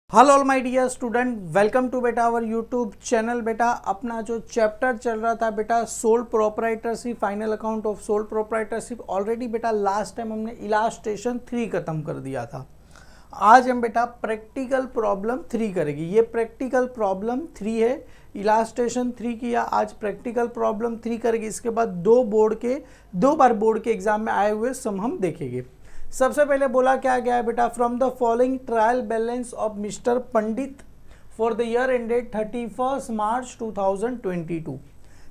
Hello all my dear student, welcome to बेटा our YouTube channel. बेटा अपना जो चैप्टर चल रहा था बेटा sole proprietorship, final account of sole proprietorship, already बेटा लास्ट टाइम हमने इलास्ट्रेशन 3 खत्म कर दिया था। आज हम बेटा प्रैक्टिकल प्रॉब्लम 3 करेंगे। ये प्रैक्टिकल प्रॉब्लम 3 है, इलास्ट्रेशन 3 किया, आज प्रैक्टिकल प्रॉब्लम 3 करेंगे। इसके बाद दो बार बोर्ड के एग्जाम में आए हुए सम हम देखेंगे। सबसे पहले बोला क्या गया है बेटा, from the following trial balance of mister Pandit for the year ended 31 March 2022।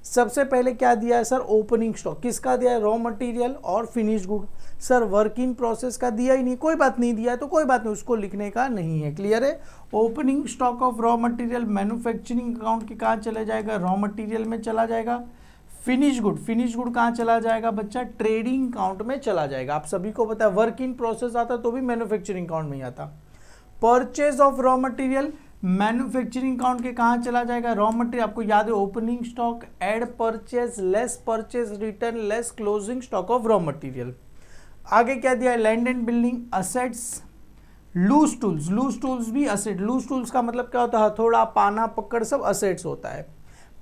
सबसे पहले क्या दिया है सर, ओपनिंग स्टॉक। किसका दिया है, रॉ मटेरियल और finish good. Sir work in process का दिया ही नहीं, कोई बात नहीं दिया है तो कोई बात नहीं, उसको लिखने का नहीं है। क्लियर है। Opening stock of raw material manufacturing account के कहाँ चले जाएगा, रॉ मटेरियल में चला जाएगा। फिनिश गुड कहाँ चला जाएगा बच्चा, ट्रेडिंग अकाउंट में चला जाएगा। आप सभी को पता है वर्क इन प्रोसेस आता तो भी मैन्युफैक्चरिंग अकाउंट में ही आता। Purchase of raw material manufacturing account के कहाँ चला जाएगा, रॉ मटेरियल। आपको याद है opening stock add purchase less purchase return less closing stock of raw material. आगे क्या दिया है, land and building assets, loose tools भी असेट। लूज टूल्स का मतलब क्या होता है, हथौड़ा पाना पकड़ सब असेट्स होता है।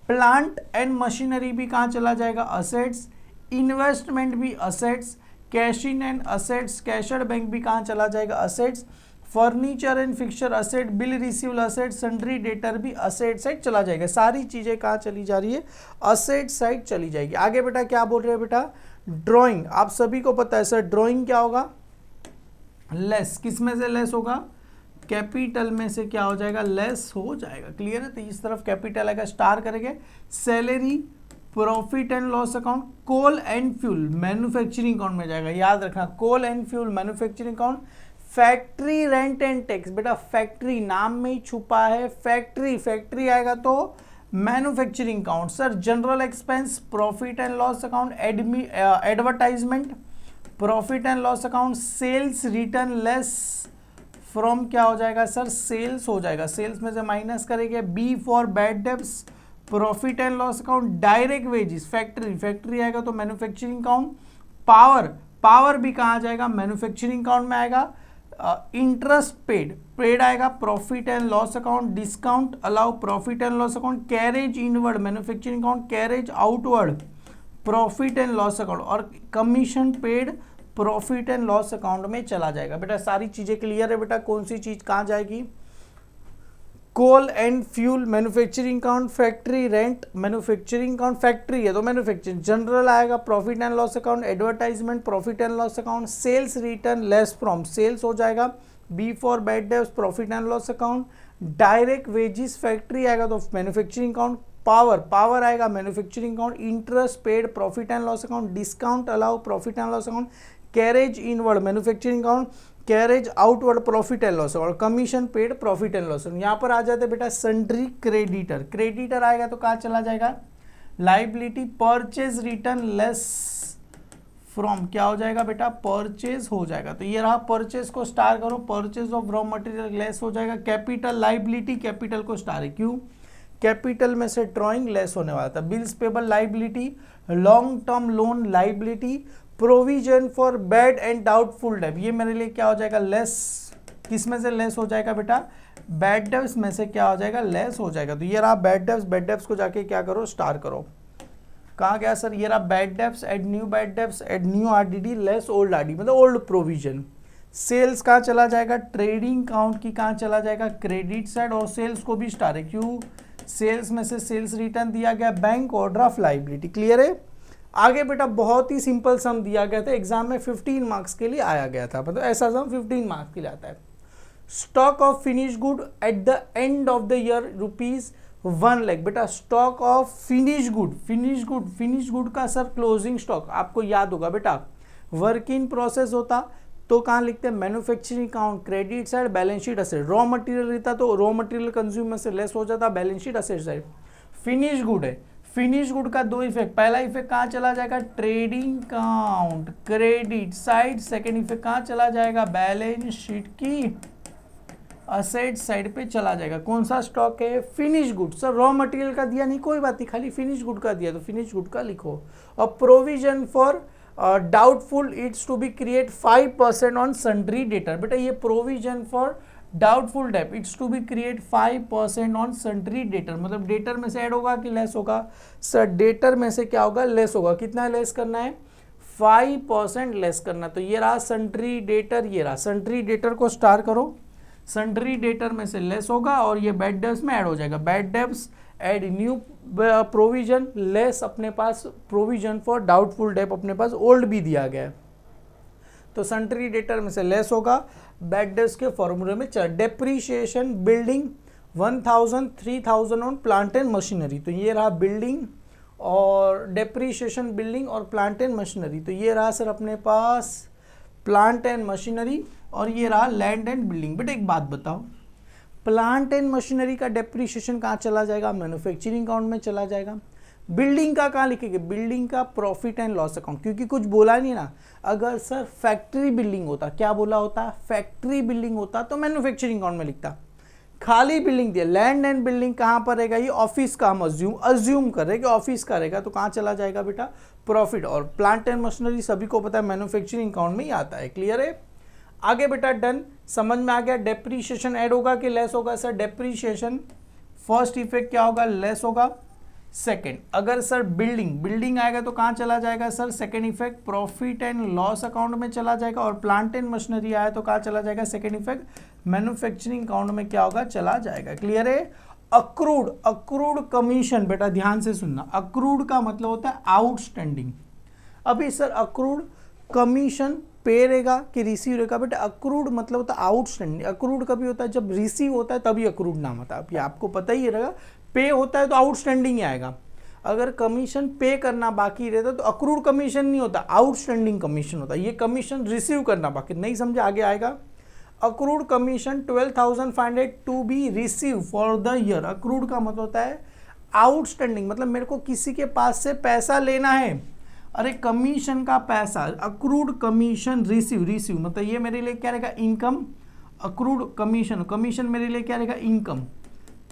प्लांट एंड मशीनरी भी कहाँ चला जाएगा, असेट्स। इन्वेस्टमेंट भी assets. Cash in hand assets, cash at bank भी कहाँ चला जाएगा, assets. Furniture and fixture asset, bill received asset, sundry debtor भी असेट साइड चला जाएगा। सारी चीजें कहाँ चली जा रही है, असेट साइड चली जाएगी। आगे बेटा क्या बोल रहे हैं बेटा, ड्रॉइंग। आप सभी को पता है सर ड्रॉइंग क्या होगा, लेस। किस में से लेस होगा, कैपिटल में से क्या हो जाएगा, लेस हो जाएगा। क्लियर है। तो इस तरफ कैपिटल आएगा, स्टार करेंगे। Salary, profit and loss account, coal and fuel manufacturing account में जाएगा। याद रखना coal and fuel manufacturing account. Factory rent and tax, बेटा फैक्ट्री नाम में ही छुपा है, फैक्ट्री आएगा तो manufacturing account. Sir general expense, profit and loss account. Advertisement, profit and loss account. Sales return less from क्या हो जाएगा सर, सेल्स हो जाएगा। सेल्स में से माइनस करेंगे। B for bad debts, profit and loss account. Direct wages, factory आएगा तो मैन्युफैक्चरिंग अकाउंट। पावर भी कहाँ जाएगा, मैन्युफैक्चरिंग अकाउंट में आएगा। इंटरेस्ट पेड आएगा profit and loss account. Discount allow profit and loss account. Carriage inward manufacturing account. Carriage outward profit and loss account. और commission paid profit and loss account में चला जाएगा। बेटा सारी चीजें क्लियर है। बेटा कौन सी चीज कहां जाएगी, coal and fuel manufacturing account. Factory rent manufacturing account, factory है तो मैन्युफैक्चरिंग। जनरल आएगा profit and loss account. Advertisement profit and loss account. Sales return less from sales हो जाएगा। B for bad debts profit and loss account. Direct wages factory आएगा तो manufacturing account. Power आएगा manufacturing account. Interest paid profit and loss account. Discount allow profit and loss account. Carriage inward manufacturing account. Carriage outward profit and loss और commission paid profit and loss. यहाँ पर आ जाते बेटा sundry creditor आएगा तो कहाँ चला जाएगा, liability. Purchase return less from क्या हो जाएगा बेटा, परचेज हो जाएगा। तो ये रहा, परचेज को स्टार करो। Purchase of raw material less हो जाएगा। कैपिटल लाइबिलिटी, कैपिटल को स्टार है, क्यों, कैपिटल में से ड्रॉइंग लेस होने वाला था। Bills payable liability. Long term loan liability. Provision for bad and doubtful डेब्ट, ये मेरे लिए क्या हो जाएगा, लेस। किस में से लेस हो जाएगा बेटा, बैड डेब्ट्स में से क्या हो जाएगा, लेस हो जाएगा। तो ये रहा बैड डेब्ट्स को जाके क्या करो, स्टार करो। कहाँ गया सर, ये रहा bad debts, add new RDD less old RD मतलब ओल्ड प्रोविजन। सेल्स कहाँ चला जाएगा, ट्रेडिंग अकाउंट की कहाँ चला जाएगा, क्रेडिट साइड। और सेल्स को भी स्टार है, क्यों, सेल्स में से सेल्स रिटर्न दिया गया, बैंक ओवरड्राफ्ट लाइबिलिटी। क्लियर है। आगे बेटा बहुत ही सिंपल सम दिया गया था, एग्जाम में 15 मार्क्स के लिए आया गया था, मतलब ऐसा सम 15 मार्क्स के लिए आता है। Stock of finish good at the end of the year ₹1 lakh. बेटा स्टॉक ऑफ फिनिश गुड का सर क्लोजिंग स्टॉक आपको याद होगा बेटा, वर्क इन प्रोसेस होता तो कहाँ लिखते हैं, manufacturing account, credit side, balance sheet asset. Raw material रहता तो रॉ मटेरियल कंज्यूमर से लेस हो जाता, balance sheet asset side. Finish good है, फिनिश गुड का दो इफेक्ट, पहला इफेक्ट कहाँ चला जाएगा, trading account credit side. Second effect कहाँ चला जाएगा, बैलेंस शीट की असेट साइड पे चला जाएगा। कौन सा स्टॉक है, finish good. Sir raw material का दिया नहीं, कोई बात नहीं, खाली फिनिश गुड का दिया तो फिनिश गुड का लिखो। और provision for doubtful it's to be create 5% on sundry debtor. बेटा ये provision for doubtful debt it's to be create 5% on sundry debtor, मतलब डेटर में से ऐड होगा कि लेस होगा? सर डेटर में से क्या होगा? लेस होगा। कितना लेस करना है? 5% लेस करना। तो ये रहा सन्ट्री डेटर, ये रहा सन्ट्री डेटर को स्टार करो। सन्ट्री डेटर में से लेस होगा और ये बैड डेब्ट्स में ऐड हो जाएगा। Bad debts add new provision, less अपने पास प्रोविजन फॉर डाउटफुल डेट, अपने पास ओल्ड भी दिया गया है। तो सन्ट्री डेटर में से लेस होगा। बैड डेब्ट्स के फॉर्मूले में चल depreciation building 1000 3000 on plant and machinery. तो ये रहा बिल्डिंग और डेप्रीशिएशन बिल्डिंग और प्लांट एंड मशीनरी। तो ये रहा सर अपने पास प्लांट एंड मशीनरी और ये रहा लैंड एंड बिल्डिंग। बट एक बात बताओ, प्लांट एंड मशीनरी का डेप्रीशिएशन कहाँ चला जाएगा? मैन्युफैक्चरिंग अकाउंट में चला जाएगा। बिल्डिंग का कहाँ लिखेंगे? बिल्डिंग का प्रॉफिट एंड लॉस अकाउंट, क्योंकि कुछ बोला नहीं ना। अगर सर फैक्ट्री बिल्डिंग होता, क्या बोला होता? फैक्ट्री बिल्डिंग होता तो मैन्युफैक्चरिंग अकाउंट में लिखता। खाली बिल्डिंग दिया। लैंड एंड बिल्डिंग कहाँ पर रहेगा? ये ऑफिस का हम अज्यूम कर रहे हैं कि ऑफिस का रहेगा, तो कहाँ चला जाएगा बेटा? प्रॉफिट। और प्लांट एंड मशीनरी सभी को पता है मैन्युफैक्चरिंग अकाउंट में ही आता है। क्लियर है? आगे बेटा डन, समझ में आ गया। डेप्रीशिएशन ऐड होगा कि लेस होगा? सर डेप्रीशिएशन फर्स्ट इफेक्ट क्या होगा? लेस होगा। सेकंड, अगर सर बिल्डिंग आएगा तो कहाँ चला जाएगा? Sir second effect profit and loss account में चला जाएगा। और प्लांट एंड मशीनरी आया तो कहाँ चला जाएगा? सेकंड इफेक्ट मैन्युफैक्चरिंग अकाउंट में क्या होगा? चला जाएगा। क्लियर है? अक्रूड कमीशन, बेटा ध्यान से सुनना। अक्रूड का मतलब होता है आउटस्टैंडिंग। अभी सर अक्रूड कमीशन पे रहेगा कि रिसीव रहेगा? बेटा अक्रूड मतलब होता है आउटस्टैंडिंग। अक्रूड कभी होता है जब रिसीव होता है तभी अक्रूड नाम आता है। अभी आपको पता ही रहेगा, पे होता है तो आउटस्टैंडिंग ही आएगा। अगर कमीशन पे करना बाकी रहता तो अक्रूड कमीशन नहीं होता, आउटस्टैंडिंग कमीशन होता है। ये कमीशन रिसीव करना बाकी, नहीं समझे? आगे आएगा। Accrued commission 12,500 to be receive for the year. Accrued का मतलब होता है आउटस्टैंडिंग, मतलब मेरे को किसी के पास से पैसा लेना है। अरे कमीशन का पैसा, अक्रूड कमीशन रिसीव मतलब ये मेरे लिए क्या रहेगा? इनकम। अक्रूड कमीशन मेरे लिए क्या रहेगा? इनकम।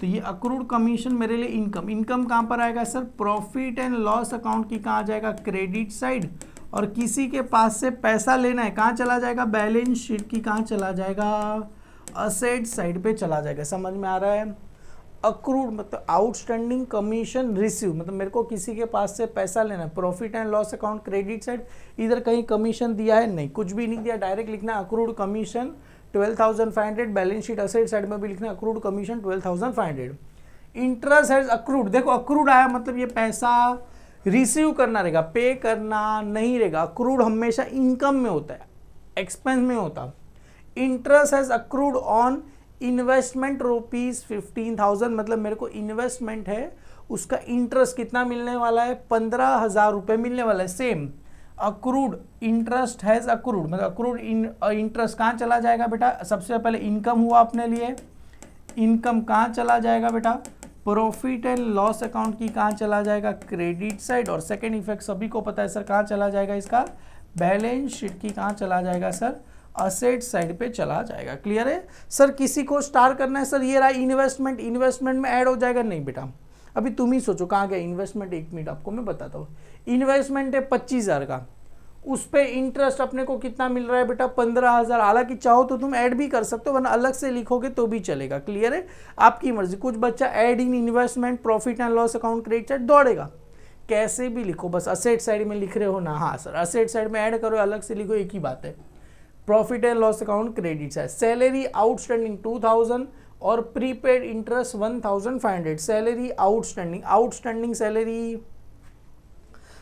तो ये अक्रूड कमीशन मेरे लिए इनकम कहाँ पर आएगा? Sir profit and loss account की कहाँ जाएगा? Credit side. और किसी के पास से पैसा लेना है, कहाँ चला जाएगा? बैलेंस शीट की कहाँ चला जाएगा? असेट साइड पे चला जाएगा। समझ में आ रहा है? अक्रूड मतलब आउटस्टैंडिंग कमीशन रिसीव, मतलब मेरे को किसी के पास से पैसा लेना है। Profit and loss account credit side, इधर कहीं कमीशन दिया है? नहीं, कुछ भी नहीं दिया। डायरेक्ट लिखना accrued commission 12,500। Balance sheet asset side में भी लिखना accrued commission 12,500। Interest has accrued, देखो अक्रूड आया मतलब ये पैसा रिसीव करना रहेगा, पे करना नहीं रहेगा। अक्रूड हमेशा इनकम में होता है, एक्सपेंस में होता। Interest has accrued on investment ₹15,000, मतलब मेरे को इन्वेस्टमेंट है उसका इंटरेस्ट कितना मिलने वाला है? 15,000 रुपये मिलने वाला है। Same accrued interest has accrued, मतलब अक्रूड इंटरेस्ट कहाँ चला जाएगा बेटा? सबसे पहले इनकम हुआ अपने लिए, इनकम कहाँ चला जाएगा बेटा? प्रॉफिट एंड लॉस अकाउंट की कहाँ चला जाएगा? Credit side. और सेकेंड इफेक्ट सभी को पता है सर कहाँ चला जाएगा इसका? बैलेंस शीट की कहाँ चला जाएगा सर? असेट साइड पे चला जाएगा। क्लियर है? सर किसी को स्टार करना है, सर ये रहा इन्वेस्टमेंट में ऐड हो जाएगा? नहीं बेटा, अभी तुम ही सोचो कहाँ गया इन्वेस्टमेंट। एक मिनट आपको मैं बताता हूँ। इन्वेस्टमेंट है 25,000 का, उस पर इंटरेस्ट अपने को कितना मिल रहा है बेटा? 15,000। हालांकि चाहो तो तुम ऐड भी कर सकते हो, वरना अलग से लिखोगे तो भी चलेगा। क्लियर है? आपकी मर्जी। कुछ बच्चा add in investment profit and loss account credit side दौड़ेगा, कैसे भी लिखो, बस असेट साइड में लिख रहे हो ना? हाँ सर असेट साइड में ऐड करो, अलग से लिखो, एक ही बात है। Profit and loss account credit side. Salary outstanding 2,000 और prepaid interest 1,500। Salary outstanding salary,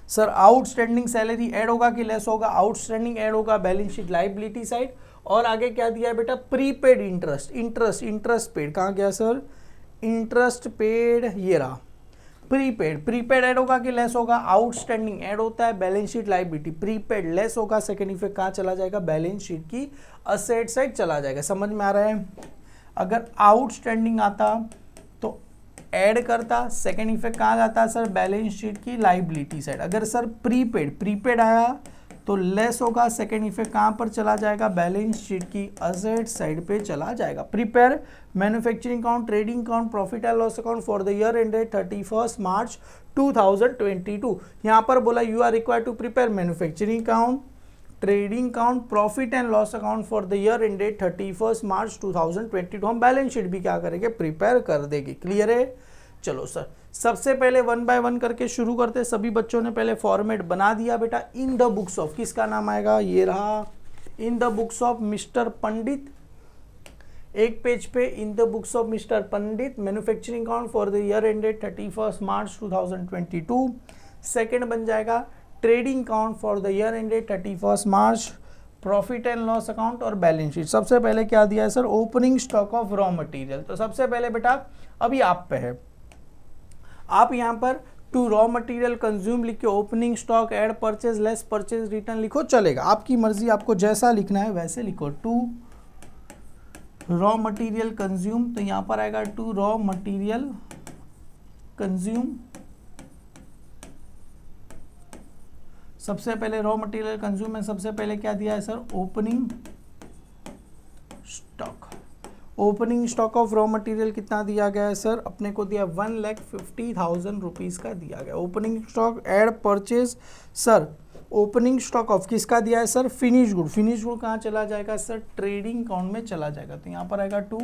sir outstanding salary add होगा कि लेस होगा? आउटस्टैंडिंग ऐड होगा, बैलेंस शीट लाइबिलिटी साइड। और आगे क्या दिया है बेटा? प्रीपेड इंटरेस्ट पेड कहाँ गया सर? इंटरेस्ट पेड, ये रहा प्रीपेड ऐड होगा कि लेस होगा? आउटस्टैंडिंग ऐड होता है, balance sheet liability. Prepaid less होगा, सेकेंड इफेक्ट कहाँ चला जाएगा? बैलेंस शीट की असेट साइड चला जाएगा। समझ में आ रहा है? अगर आउटस्टैंडिंग आता तो ऐड करता, सेकेंड इफेक्ट कहाँ जाता सर? बैलेंस शीट की लाइबिलिटी साइड। अगर सर प्रीपेड आया तो लेस होगा, सेकेंड इफेक्ट कहाँ पर चला जाएगा? बैलेंस शीट की असेट साइड पे चला जाएगा। Prepare manufacturing account, trading account, profit and loss account for the year ended 31 March 2022। यहाँ पर बोला you are required to prepare manufacturing account, trading account, profit and loss account for the year ended 31 March 2022। हम balance sheet भी क्या करेंगे, prepare कर देंगे। Clear है? चलो सर, सबसे पहले वन बाय वन करके शुरू करते। सभी बच्चों ने पहले फॉर्मेट बना दिया बेटा। इन द बुक्स ऑफ, किसका नाम आएगा, ये रहा, in the books of mister Pandit. एक पेज पे in the books of mister Pandit, manufacturing account for the year ended 31 March 2022। Second बन जाएगा trading account for the year ended 31 March, profit and loss account और बैलेंस शीट। सबसे पहले क्या दिया है sir, opening stock of raw material. तो सबसे पहले बेटा अभी आप पे है, आप यहाँ पर टू रॉ मटेरियल कंज्यूम लिख के opening stock add purchase less purchase return लिखो, चलेगा, आपकी मर्जी, आपको जैसा लिखना है वैसे लिखो। टू रॉ मटेरियल कंज्यूम, तो यहाँ पर आएगा टू रॉ मटेरियल कंज्यूम। सबसे पहले रॉ मटेरियल कंज्यूम में सबसे पहले क्या दिया है sir, opening stock. Opening stock of raw material कितना दिया गया है सर, अपने को दिया 1,50,000 रुपीज का दिया गया। Opening stock add purchase, sir opening stock of किसका दिया है sir, finish good. Finish good कहाँ चला जाएगा सर, ट्रेडिंग अकाउंट में चला जाएगा। तो यहाँ पर आएगा to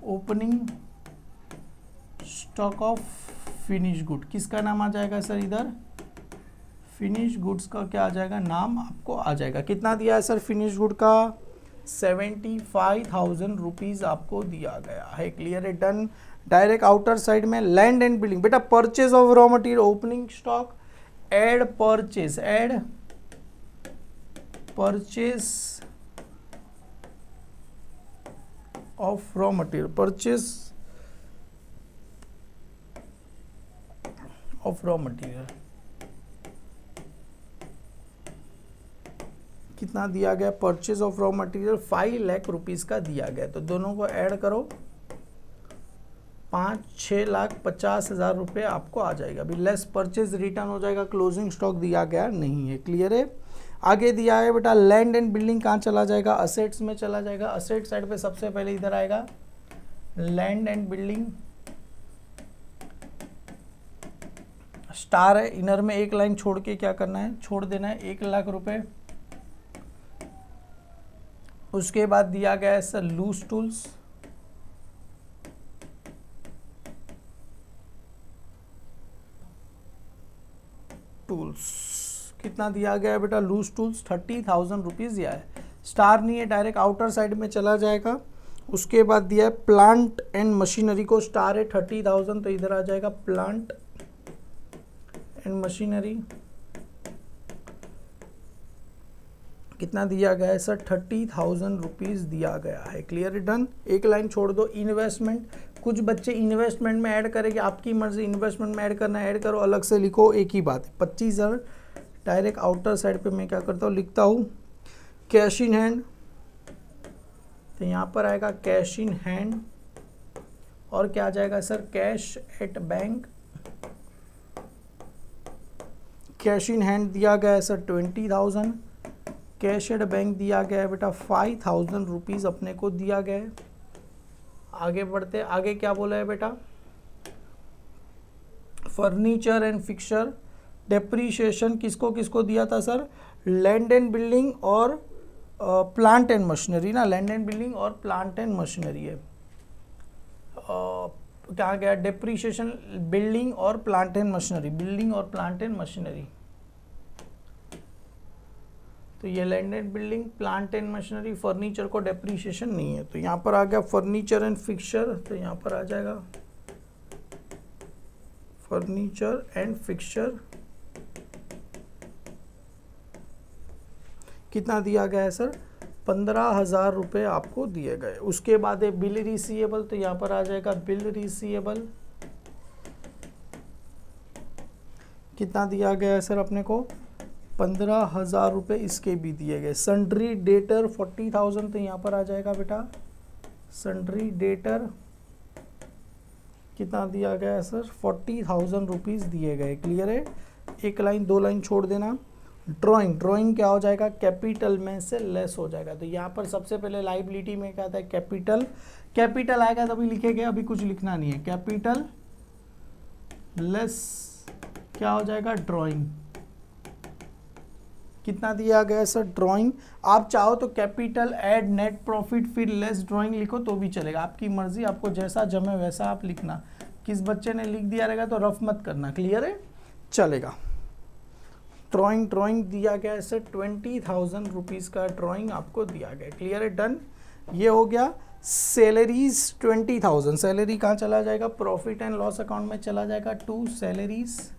opening stock of finish good, किसका नाम आ जाएगा सर, इधर फिनिश गुड्स का क्या आ जाएगा, नाम आपको आ जाएगा। कितना दिया है सर फिनिश गुड का, 75,000 रुपीज आपको दिया गया है। क्लियर है, डन। डायरेक्ट आउटर साइड में लैंड एंड बिल्डिंग, बेटा purchase of raw material, opening stock add purchase, add purchase of raw material, purchase of raw material कितना दिया गया, purchase of raw material 5 lakh rupees का दिया गया। तो दोनों को ऐड करो, 5,06,50,000 रुपये आपको आ जाएगा। अभी लेस परचेज रिटर्न हो जाएगा, क्लोजिंग स्टॉक दिया गया नहीं है। क्लियर है? आगे दिया है बेटा लैंड एंड बिल्डिंग, कहाँ चला जाएगा, असेट्स में चला जाएगा। असेट साइड पे सबसे पहले इधर आएगा लैंड एंड बिल्डिंग, स्टार है, इनर में एक लाइन छोड़ के क्या करना है, छोड़ देना है 1 लाख रुपए। उसके बाद दिया गया है सर लूज टूल्स, कितना दिया गया है बेटा, लूज टूल्स 30,000 रुपीज दिया है। स्टार नहीं है, डायरेक्ट आउटर साइड में चला जाएगा। उसके बाद दिया है प्लांट एंड मशीनरी को, स्टार है 30,000, तो इधर आ जाएगा प्लांट एंड मशीनरी। कितना दिया गया है सर, 30,000 रुपीज दिया गया है। Clear, done. एक लाइन छोड़ दो इन्वेस्टमेंट, कुछ बच्चे इन्वेस्टमेंट में ऐड करेंगे, आपकी मर्जी, इन्वेस्टमेंट में ऐड करना ऐड करो, अलग से लिखो, एक ही बात है। 25,000 डायरेक्ट आउटर साइड पे मैं क्या करता हूँ, लिखता हूँ कैश इन हैंड, तो यहाँ पर आएगा कैश इन हैंड। और क्या आ जाएगा sir, cash at bank. Cash in hand दिया गया है सर 20,000, कैश एट बैंक दिया गया है बेटा 5,000 रुपीज़ अपने को दिया गया है। आगे बढ़ते, आगे क्या बोला है बेटा, फर्नीचर एंड फिक्सर डेप्रीशिएशन किसको किसको दिया था सर, लैंड एंड बिल्डिंग और प्लांट एंड मशीनरी ना, लैंड एंड बिल्डिंग और प्लांट एंड मशीनरी है। क्या गया, डेप्रीशिएशन बिल्डिंग और प्लांट एंड मशीनरी, बिल्डिंग और प्लांट एंड मशीनरी। तो ये land and building, plant and machinery, furniture को डेप्रीशिएशन नहीं है। तो यहाँ पर आ गया फर्नीचर एंड फिक्सर, तो यहाँ पर आ जाएगा फर्नीचर एंड फिक्सर। कितना दिया गया है सर, 15,000 रुपये आपको दिए गए। उसके बाद है बिल रिसीवेबल, तो यहाँ पर आ जाएगा बिल रिसीवेबल। कितना दिया गया है सर अपने को, 15,000 रुपये इसके भी दिए गए। सन्ड्री डेटर 40,000, तो यहाँ पर आ जाएगा बेटा सन्ड्री डेटर। कितना दिया गया है सर, 40,000 रुपीज़ दिए गए। क्लियर है, एक लाइन दो लाइन छोड़ देना। ड्राइंग, ड्राइंग क्या हो जाएगा, कैपिटल में से लेस हो जाएगा। तो यहाँ पर सबसे पहले लाइबिलिटी में क्या आता है, कैपिटल, कैपिटल आएगा तभी लिखेंगे, अभी कुछ लिखना नहीं है। कैपिटल लेस क्या हो जाएगा, ड्राइंग। कितना दिया गया है सर ड्राइंग। आप चाहो तो कैपिटल ऐड नेट प्रॉफिट फिर लेस ड्राइंग लिखो तो भी चलेगा, आपकी मर्जी, आपको जैसा जमे वैसा आप लिखना। किस बच्चे ने लिख दिया रहेगा तो रफ मत करना, क्लियर है, चलेगा। ड्राइंग दिया गया है सर 20,000 रुपीज़ का ड्राइंग आपको दिया गया, क्लियर है, डन। ये हो गया। सैलरीज 20,000, सैलरी कहाँ चला जाएगा, प्रॉफिट एंड लॉस अकाउंट में चला जाएगा, टू सैलरीज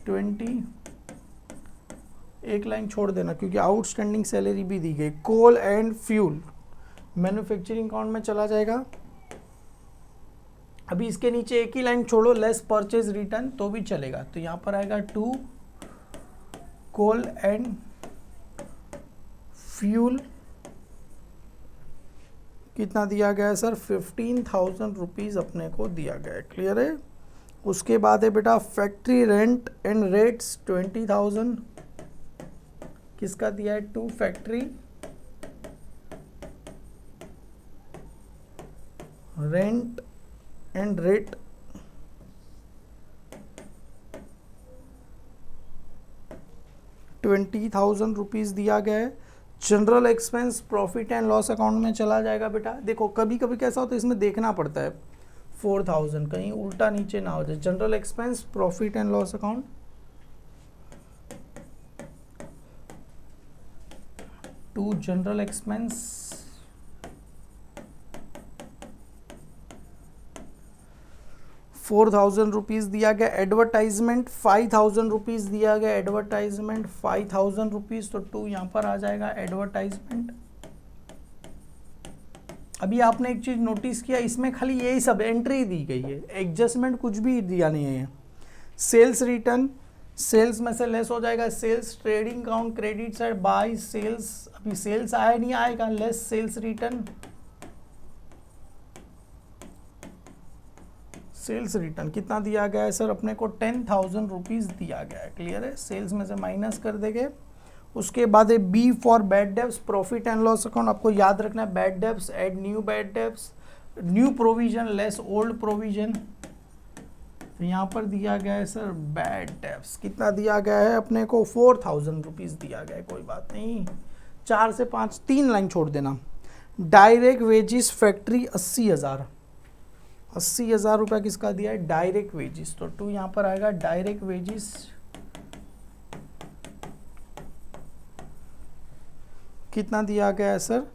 20, एक लाइन छोड़ देना क्योंकि आउटस्टैंडिंग सैलरी भी दी गई। कोल एंड फ्यूल मैन्युफैक्चरिंग अकाउंट में चला जाएगा। अभी इसके नीचे एक ही लाइन छोड़ो, लेस परचेज रिटर्न तो भी चलेगा, तो यहाँ पर आएगा टू कोल एंड फ्यूल, कितना दिया गया है सर 15,000 रुपीज़ अपने को दिया गया है, क्लियर है। उसके बाद है बेटा फैक्ट्री रेंट एंड रेट्स 20,000, किसका दिया है, to factory rent and rate 20,000 rupees दिया गया है। General expense profit and loss account में चला जाएगा बेटा। देखो कभी कभी कैसा होता है, इसमें देखना पड़ता है 4,000 कहीं उल्टा नीचे ना हो जाए। General expense profit and loss account to general expense 4,000 rupees दिया गया। एडवर्टाइजमेंट 5,000 रुपीज़ दिया गया, एडवर्टाइजमेंट 5,000 रुपीज़, तो टू यहाँ पर आ जाएगा एडवर्टाइजमेंट। अभी आपने एक चीज़ नोटिस किया, इसमें खाली यही सब एंट्री दी गई है, एडजस्टमेंट कुछ भी दिया नहीं है। सेल्स रिटर्न, सेल्स में से लेस हो जाएगा sales, trading account credit side by sales, अभी सेल्स आया नहीं आएगा, less sales return, sales return कितना दिया गया है सर अपने को 10,000 रुपीज़ दिया गया है, क्लियर है, सेल्स में से माइनस कर देंगे। उसके बाद है B for bad debts profit and loss account, आपको याद रखना है bad debts add new bad debts, new provision less old provision, तो यहाँ पर दिया गया है सर बैड डेब्ट्स, कितना दिया गया है अपने को 4,000 रुपीज़ दिया गया है, कोई बात नहीं, 4 से 5 3 लाइन छोड़ देना। डायरेक्ट वेजिस फैक्ट्री 80,000 रुपया किसका दिया है, डायरेक्ट वेजिस, तो टू यहाँ पर आएगा डायरेक्ट वेजिस, कितना दिया गया है सर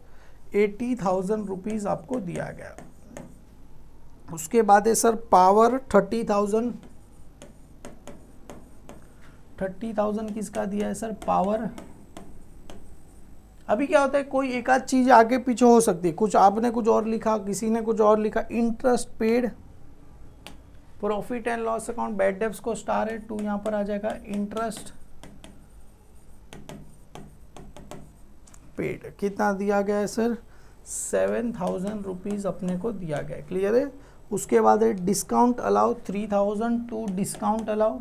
80,000 रुपीज़ आपको दिया गया। उसके बाद है सर पावर 30,000 किसका दिया है सर पावर। अभी क्या होता है, कोई एक आध चीज़ आगे पीछे हो सकती है, कुछ आपने कुछ और लिखा, किसी ने कुछ और लिखा। Interest paid profit and loss account bad debts को स्टार है, टू यहाँ पर आ जाएगा इंटरेस्ट पेड, कितना दिया गया है सर 7,000 रुपीज़ अपने को दिया गया है, क्लियर है। उसके बाद है discount allow 3,000 to discount allow,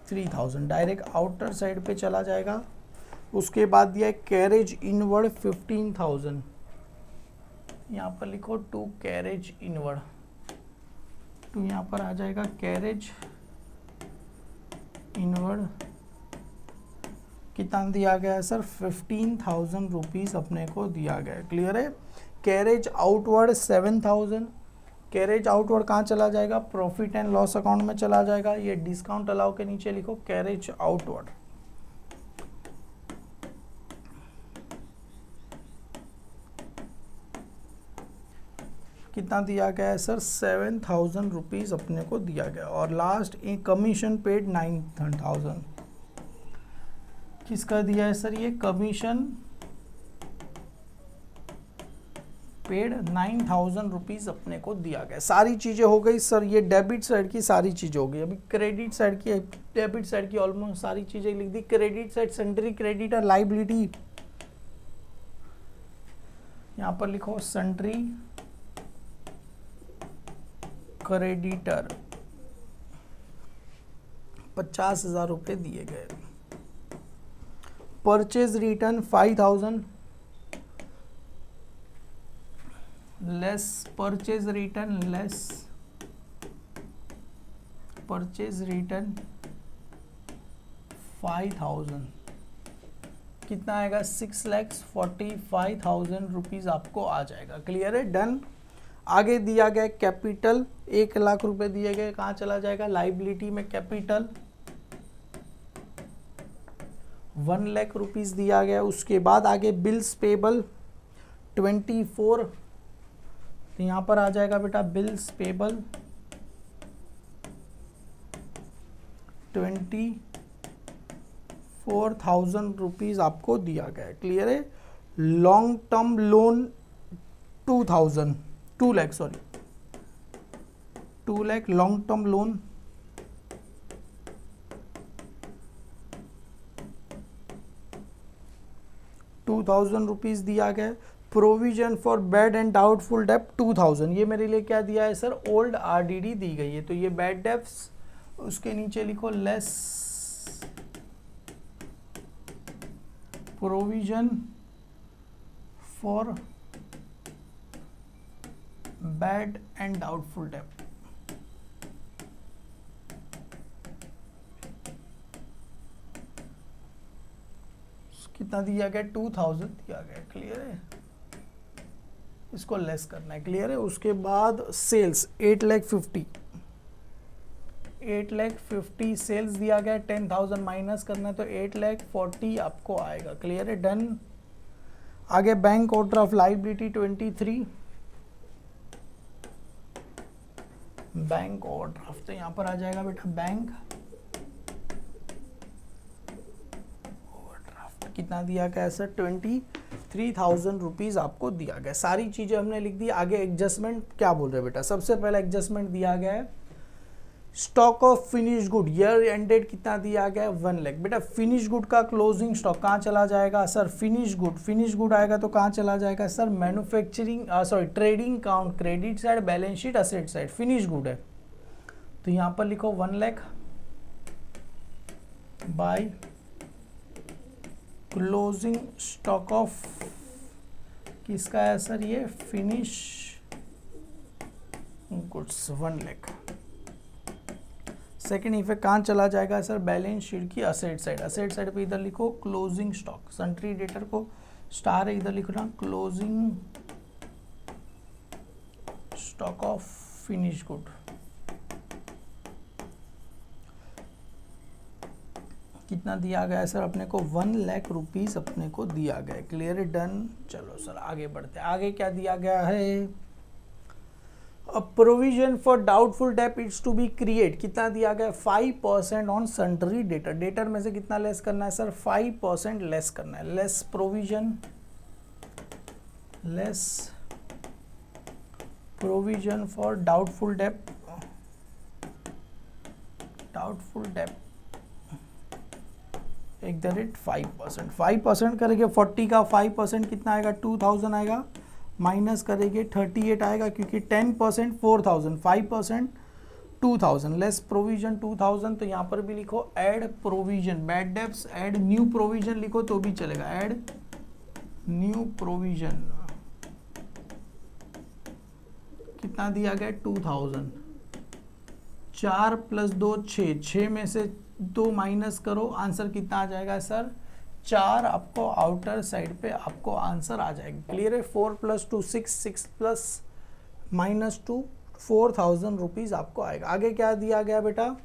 direct outer side पे चला जाएगा। उसके बाद दिया है कैरेज इनवर्ड 15,000, यहाँ पर लिखो टू कैरेज इनवर्ड, टू यहाँ पर आ जाएगा कैरेज इनवर्ड, कितना दिया गया है सर 15,000 रुपीज़ अपने को दिया गया है, क्लियर है। कैरेज आउटवर्ड 7,000, कैरेज आउटवर्ड कहाँ चला जाएगा, प्रॉफिट एंड लॉस अकाउंट में चला जाएगा, ये डिस्काउंट अलाउ के नीचे लिखो कैरेज आउटवर्ड। कितना दिया गया है सर 7,000 रुपीज़ अपने को दिया गया। और लास्ट एक कमीशन पेड 9,000, किसका दिया है सर ये कमीशन पेड 9,000 रुपीज़ अपने को दिया गया। सारी चीज़ें हो गई सर, ये डेबिट साइड की सारी चीज़ें हो गई। अभी क्रेडिट साइड की, डेबिट साइड की ऑलमोस्ट सारी चीज़ें लिख दी। Credit side sundry creditor liability, यहाँ पर लिखो सन्ड्री क्रेडिटर 50,000 रुपये दिए गए। Purchase return 5,000 less purchase return less purchase return 5000, कितना आएगा 6,45,000 रुपीज़ आपको आ जाएगा। क्लियर है, डन। आगे दिया गया कैपिटल 1 लाख रुपए दिए गए, कहाँ चला जाएगा, लाइबिलिटी में कैपिटल 1 लाख रुपीज़ दिया गया। उसके बाद आगे बिल्स पेबल 24, तो यहाँ पर आ जाएगा बेटा बिल्स पेबल 24,000 रुपीज़ आपको दिया गया है। क्लियर है। Long term loan 2 lakh, sorry 2 lakh long term loan 2,000 rupees दिया गया। Provision for bad and doubtful डेप्ट 2,000, ये मेरे लिए क्या दिया है सर, ओल्ड आरडीडी दी गई है, तो ये बैड डेप्ट्स, उसके नीचे लिखो less provision for bad and doubtful डेप्ट। कितना दिया गया, 2,000 दिया गया। क्लियर है, इसको लेस करना है। क्लियर है। उसके बाद सेल्स 8,50,000 सेल्स दिया गया, 10,000 माइनस करना है, तो 8,40,000 आपको आएगा। क्लियर है, डन। आगे bank overdraft liability 23, bank overdraft, तो यहाँ पर आ जाएगा बेटा बैंक ओवरड्राफ्ट, कितना दिया गया सर, 23,000 रुपीज़ आपको दिया गया। सारी चीज़ें हमने लिख दी। आगे एडजस्टमेंट क्या बोल रहे हैं बेटा, सबसे पहला एडजस्टमेंट दिया गया है stock of finish good year ended, कितना दिया गया है 1 लाख। बेटा फिनिश गुड का क्लोजिंग स्टॉक कहाँ चला जाएगा सर, फिनिश गुड आएगा तो कहाँ चला जाएगा sir, manufacturing sorry trading count, credit side, balance sheet, asset side, finish good है, तो यहाँ पर लिखो 1 lakh by closing stock of, किसका है सर, ये finish goods 1 lakh. Second effect कहाँ चला जाएगा सर, बैलेंस शीट की असेट साइड पे इधर लिखो क्लोजिंग स्टॉक, सन्ट्री डेटर को स्टार है, इधर लिखना closing stock of finish good. कितना दिया गया है सर अपने को, 1 लाख रुपीज़ अपने को दिया गया है। Clear, done. चलो सर आगे बढ़ते हैं। आगे क्या दिया गया है, a provision for doubtful debt it's to be create, कितना दिया गया 5% ऑन सन्ट्री डेटर। डेटर में से कितना लेस करना है सर, 5% लेस करना है। Less provision for doubtful date @ 5%। 5% करेंगे 40 का 5% कितना आएगा, 2,000 आएगा, माइनस करेंगे 38 आएगा, क्योंकि 10% 4,000, 5% 2,000, लेस प्रोविजन 2,000, तो यहाँ पर भी लिखो add provision, bad debts add new provision लिखो तो भी चलेगा, ऐड न्यू प्रोविजन। कितना दिया गया 2,000, 4 + 2 6, 6 में से 2 माइनस करो, आंसर कितना आ जाएगा सर 4, आपको आउटर साइड पे आपको आंसर आ जाएगा। क्लियर है। 4 + 2 6, 6 + -2 4,000 रुपीज़ आपको आएगा। आगे क्या दिया गया बेटा,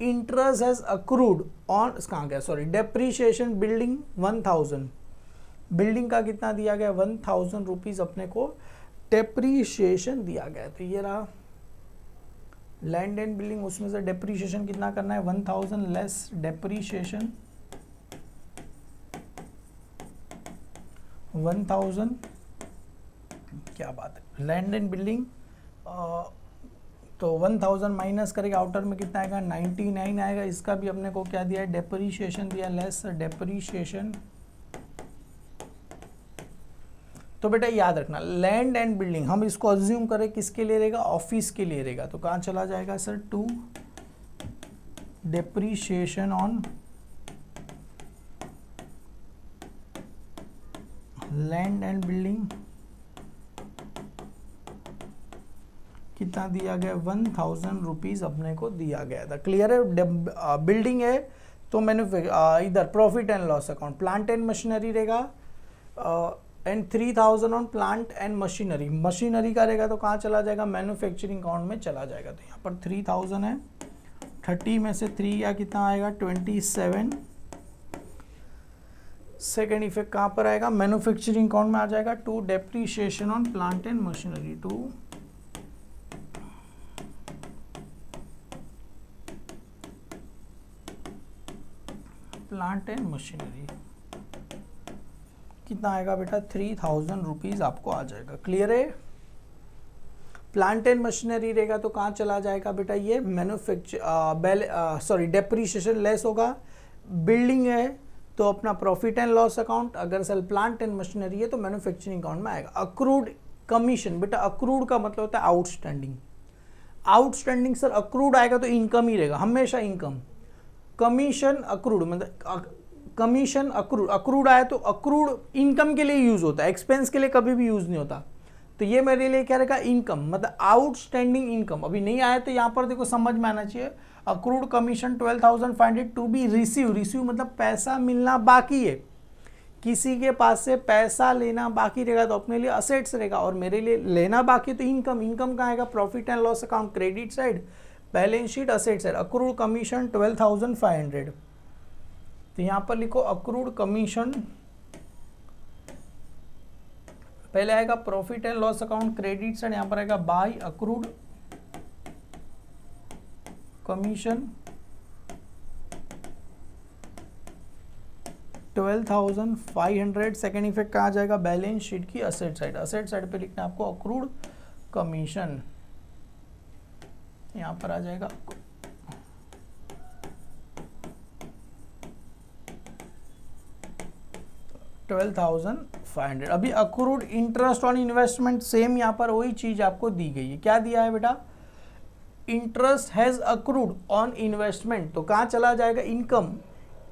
इंटरेस्ट हैज अक्रूड ऑन, कहाँ गया सॉरी, डेप्रीशिएशन बिल्डिंग 1,000, बिल्डिंग का कितना दिया गया 1,000 रुपीज़ अपने को डेप्रीशिएशन दिया गया। तो ये रहा लैंड एंड बिल्डिंग, उसमें से डेप्रीशिएशन कितना करना है 1,000 लेस डेप्रीशिएशन 1,000, क्या बात है, लैंड एंड बिल्डिंग, तो 1,000 माइनस करेगा, आउटर में कितना आएगा 99 आएगा। इसका भी अपने को क्या दिया है, डेप्रीशिएशन दिया, लेस डेप्रीशिएशन। तो बेटा याद रखना लैंड एंड बिल्डिंग हम इसको अज्यूम करें किसके लिए रहेगा, ऑफिस के लिए रहेगा, तो कहाँ चला जाएगा sir, to depreciation on land and building, कितना दिया गया, 1000 रुपीज़ अपने को दिया गया था। क्लियर है। बिल्डिंग है तो मैंने इधर profit and loss account plant and machinery रहेगा and 3000 on plant and machinery. Machinery का रहेगा तो कहाँ चला जाएगा, मैन्युफैक्चरिंग अकाउंट में चला जाएगा। तो यहाँ पर 3000 है, 30 में से 3 या कितना आएगा 27। सेकेंड इफेक्ट कहाँ पर आएगा, मैन्युफैक्चरिंग अकाउंट में आ जाएगा। 2 depreciation on plant and machinery, 2 plant and machinery कितना आएगा बेटा, 3000 रुपीज़ आपको आ जाएगा। क्लियर है। प्लांट एंड मशीनरी रहेगा तो कहाँ चला जाएगा बेटा, ये डेप्रीशिएशन लेस होगा। बिल्डिंग है तो अपना प्रॉफिट एंड लॉस अकाउंट, अगर सर प्लांट एंड मशीनरी है तो मैन्युफैक्चरिंग अकाउंट में आएगा। अक्रूड कमीशन, बेटा अक्रूड का मतलब होता है आउटस्टैंडिंग। आउटस्टैंडिंग सर अक्रूड आएगा तो इनकम ही रहेगा, हमेशा इनकम। कमीशन अक्रूड मतलब कमीशन अक्रूड आया तो अक्रूड इनकम के लिए यूज होता है, एक्सपेंस के लिए कभी भी यूज नहीं होता। तो ये मेरे लिए क्या रहेगा, इनकम मतलब आउटस्टैंडिंग इनकम। अभी नहीं आया तो यहाँ पर देखो समझ में आना चाहिए। Accrued commission 12,500 to be receive. Receive मतलब पैसा मिलना बाकी है, किसी के पास से पैसा लेना बाकी रहेगा तो अपने लिए असेट्स रहेगा, और मेरे लिए लेना बाकी तो इनकम। इनकम कहाँ आएगा, profit and loss account credit side, balance sheet asset side. Accrued commission 12,500। तो यहाँ पर लिखो अक्रूड कमीशन, पहले आएगा profit and loss account credit side, यहाँ पर आएगा by accrued commission 12,500। Second effect कहाँ जाएगा, बैलेंस शीट की असेट साइड। असेट साइड पे लिखना है आपको अक्रूड कमीशन, यहाँ पर आ जाएगा 12,500। अभी accrued interest on investment same यहाँ पर वही चीज आपको दी गई है। क्या दिया है बेटा, interest has accrued on investment, तो कहाँ चला जाएगा, इनकम।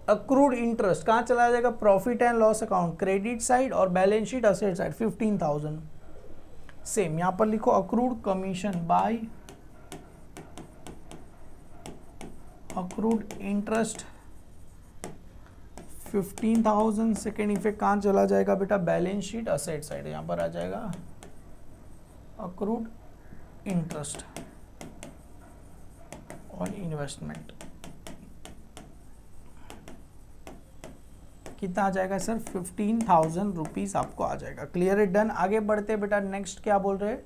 अक्रूड इंटरेस्ट कहाँ चला जाएगा, profit and loss account credit side और balance sheet asset side 15,000। Same यहाँ पर लिखो accrued commission by accrued interest 15,000। Second effect कहाँ चला जाएगा बेटा, बैलेंस शीट असेट साइड, यहाँ पर आ जाएगा अक्रूड इंटरेस्ट ऑन इन्वेस्टमेंट। कितना आ जाएगा सर, 15,000 रुपीज आपको आ जाएगा। क्लियर है, डन। आगे बढ़ते बेटा, नेक्स्ट क्या बोल रहे हैं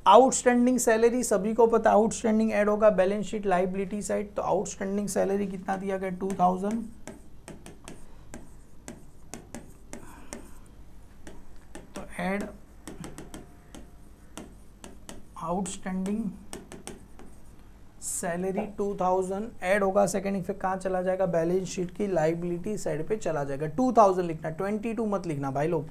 आउटस्टैंडिंग सैलरी। सभी को पता है आउटस्टैंडिंग ऐड होगा बैलेंस शीट लाइबिलिटी साइड। तो आउटस्टैंडिंग सैलरी कितना दिया गया, 2,000। तो ऐड आउटस्टैंडिंग सैलरी 2000 ऐड होगा। सेकेंड इफेक्ट कहाँ चला जाएगा, बैलेंस शीट की लाइबिलिटी साइड पे चला जाएगा। 2000 लिखना, 22 मत लिखना भाई लोग।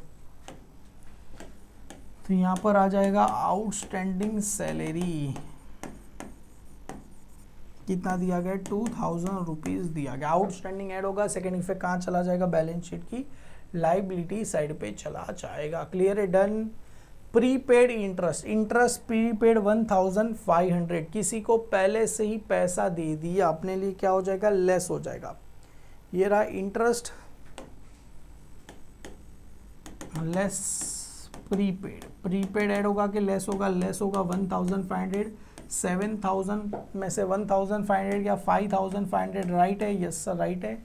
तो यहाँ पर आ जाएगा आउटस्टैंडिंग सैलरी कितना दिया गया, 2,000 रुपीज दिया गया। आउटस्टैंडिंग ऐड होगा, सेकेंड इफेक्ट कहाँ चला जाएगा, बैलेंस शीट की लाइबिलिटी साइड पे चला जाएगा। क्लियर है, done. Prepaid interest, interest prepaid 1,500, किसी को पहले से ही पैसा दे दिया, अपने लिए क्या हो जाएगा, लेस हो जाएगा। ये रहा interest less prepaid. Prepaid add होगा कि लेस होगा, लेस होगा 1,500। 7,000 में से 1,500 या 5,500 राइट है, यस सर राइट है।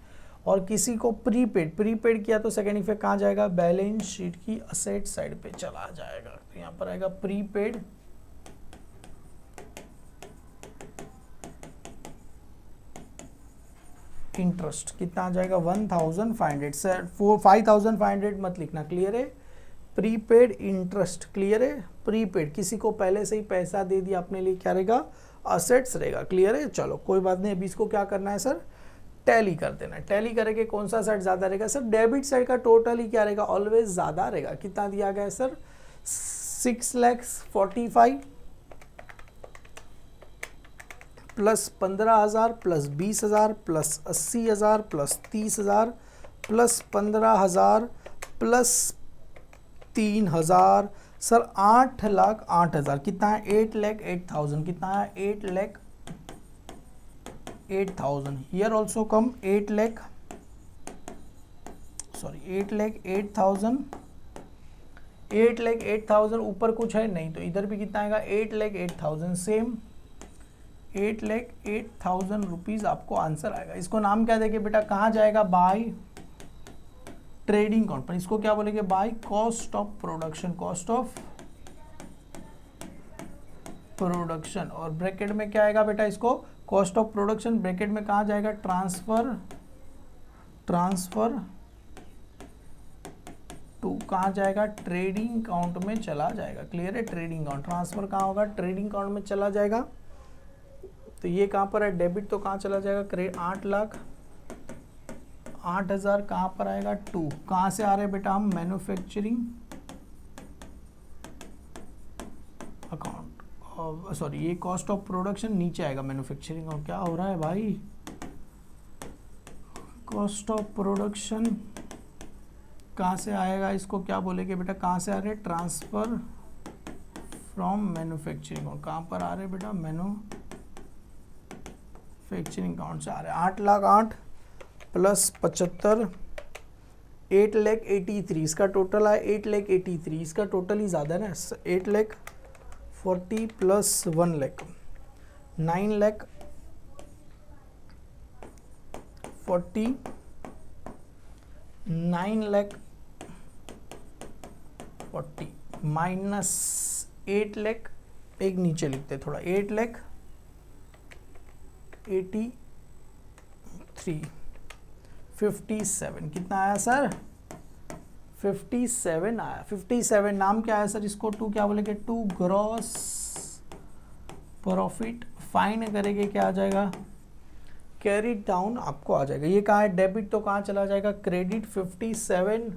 और किसी को प्रीपेड प्रीपेड किया तो सेकेंड इफेक्ट कहाँ जाएगा, बैलेंस शीट की असेट साइड पे चला जाएगा। तो यहाँ पर आएगा प्रीपेड इंटरेस्ट कितना आ जाएगा, 1,500। सर 5,500 मत लिखना। क्लियर है, प्रीपेड इंटरेस्ट। क्लियर है, प्रीपेड किसी को पहले से ही पैसा दे दिया, अपने लिए क्या रहेगा, असेट्स रहेगा। क्लियर है, चलो कोई बात नहीं। अभी इसको क्या करना है सर, टैली कर देना है। टैली करेंगे कौन सा साइड ज्यादा रहेगा सर, डेबिट साइड का टोटल ही क्या रहेगा, ऑलवेज ज्यादा रहेगा। कितना दिया गया है sir, 6,45,000 plus 15,000 plus 20,000 plus 80,000 plus 30,000 plus 15,000 plus 3,000 sir 8,08,000 कितना है, 8,08,000 कितना है, 8,08,000। हियर ऑल्सो कम 8,08,000 8,08,000 ऊपर कुछ है नहीं, तो इधर भी कितना आएगा 8,08,000 सेम 8,08,000 रुपीज आपको आंसर आएगा। इसको नाम क्या देंगे बेटा, कहाँ जाएगा, बाय ट्रेडिंग अकाउंट पर। इसको क्या बोलेंगे, by cost of production, cost of production. और ब्रैकेट में क्या आएगा बेटा, इसको कॉस्ट ऑफ प्रोडक्शन ब्रैकेट में कहाँ जाएगा, ट्रांसफर टू कहाँ जाएगा, ट्रेडिंग अकाउंट में चला जाएगा। क्लियर है, ट्रेडिंग अकाउंट ट्रांसफर कहाँ होगा, ट्रेडिंग अकाउंट में चला जाएगा। तो ये कहाँ पर है, डेबिट तो कहाँ चला जाएगा, 8,08,000 कहाँ पर आएगा, 2 कहाँ से आ रहे हैं बेटा हम, मैन्युफैक्चरिंग अकाउंट, सॉरी ये कॉस्ट ऑफ प्रोडक्शन नीचे आएगा मैन्युफैक्चरिंग। और क्या हो रहा है भाई, कॉस्ट ऑफ प्रोडक्शन कहाँ से आएगा, इसको क्या बोलेंगे बेटा, कहाँ से आ रहे हैं, ट्रांसफर फ्रॉम मैन्युफैक्चरिंग। और कहाँ पर आ रहे हैं बेटा, मैन्युफैक्चरिंग अकाउंट से आ रहे हैं। 8,08,000 प्लस 75 8,83,000 इसका टोटल है, 8,83,000 इसका टोटल ही ज़्यादा है ना, 8,40,000 प्लस 1,00,000 9,40,000 9,40,000 माइनस 8,00,000 एक नीचे लिखते थोड़ा, 8,83,000 57 कितना आया सर, 57 आया। 57 नाम क्या है सर, इसको 2 क्या बोलेंगे, 2 ग्रॉस प्रॉफिट। फाइन करेंगे क्या आ जाएगा, कैरी डाउन आपको आ जाएगा। ये कहाँ है, डेबिट तो कहाँ चला जाएगा, क्रेडिट 57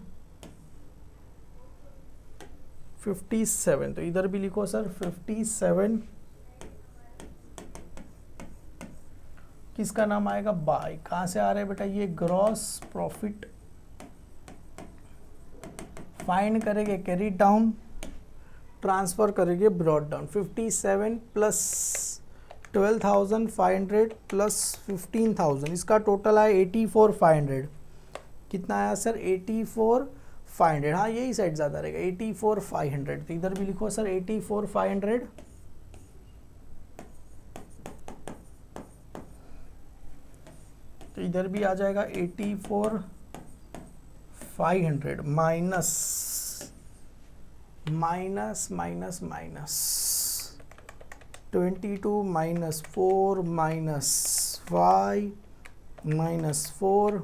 तो इधर भी लिखो सर 57 किसका नाम आएगा, बाय कहाँ से आ रहे हैं बेटा, ये ग्रॉस प्रॉफिट। फाइन करेंगे कैरी डाउन, ट्रांसफर करेंगे ब्रॉड डाउन। 57 प्लस 12,500 प्लस 15,000 इसका टोटल है 84,500 कितना आया सर, 84,500। हाँ यही साइड ज़्यादा रहेगा, 84,500 तो इधर भी लिखो सर 84,500 तो इधर भी आ जाएगा 84,500 minus 22 minus 4 minus 5 minus 4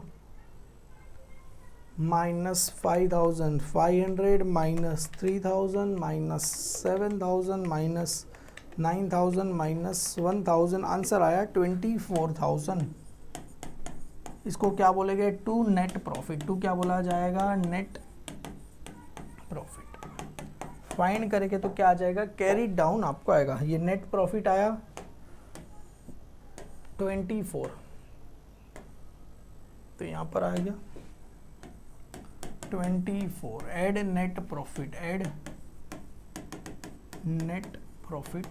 minus 5,500 minus 3,000 minus 7,000 minus 9,000 minus 1,000 answer आया 24,000। इसको क्या बोलेंगे, टू नेट प्रॉफिट। टू क्या बोला जाएगा, नेट प्रॉफिट। फाइंड करेंगे तो क्या आ जाएगा, कैरी डाउन आपको आएगा। ये नेट प्रॉफिट आया 24 तो यहाँ पर आ गया 24 add net profit, add net profit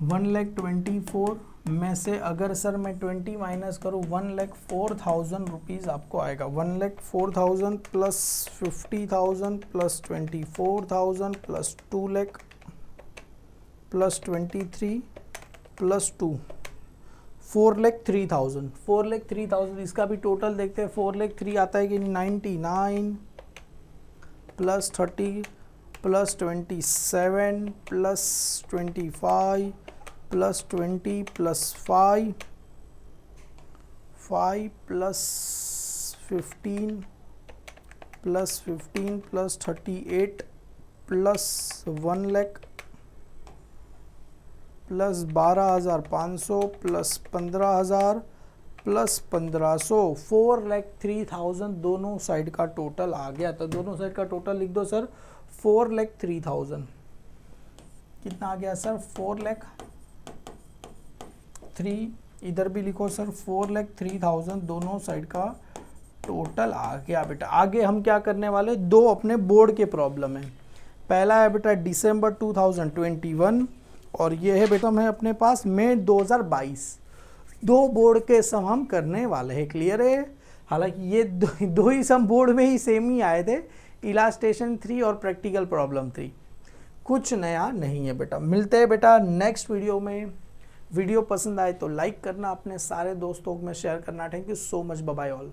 1,24,000 में से अगर सर मैं 20 माइनस करूँ 1,04,000 रुपीज़ आपको आएगा। 1,04,000 plus 50,000 plus 24,000 plus 2,00,000 plus 23 plus 2 4,03,000 4,03,000 इसका भी टोटल देखते हैं। 4,03,000 आता है कि 99 plus 30 plus 27 plus 25 plus 20 plus 5 plus 15 plus 15 plus 38 plus 1,00,000 plus 12,500 plus 15,000 plus 1,500 4,03,000 दोनों साइड का टोटल आ गया। तो दोनों साइड का टोटल लिख दो सर 4,03,000 कितना आ गया सर 4,03,000 इधर भी लिखो सर 4,03,000 दोनों साइड का टोटल आ गया बेटा। आगे हम क्या करने वाले, दो अपने बोर्ड के प्रॉब्लम है। पहला है बेटा दिसंबर 2021 और ये है बेटा मैं अपने पास मई 2022। दो बोर्ड के सम हम करने वाले हैं, क्लियर है। हालांकि ये दो ही सम बोर्ड में ही सेम ही आए थे, इलास्ट्रेशन 3 और प्रैक्टिकल प्रॉब्लम 3। कुछ नया नहीं है बेटा। मिलते हैं बेटा नेक्स्ट वीडियो में। वीडियो पसंद आए तो लाइक करना, अपने सारे दोस्तों में शेयर करना। Thank you so much, bye bye all.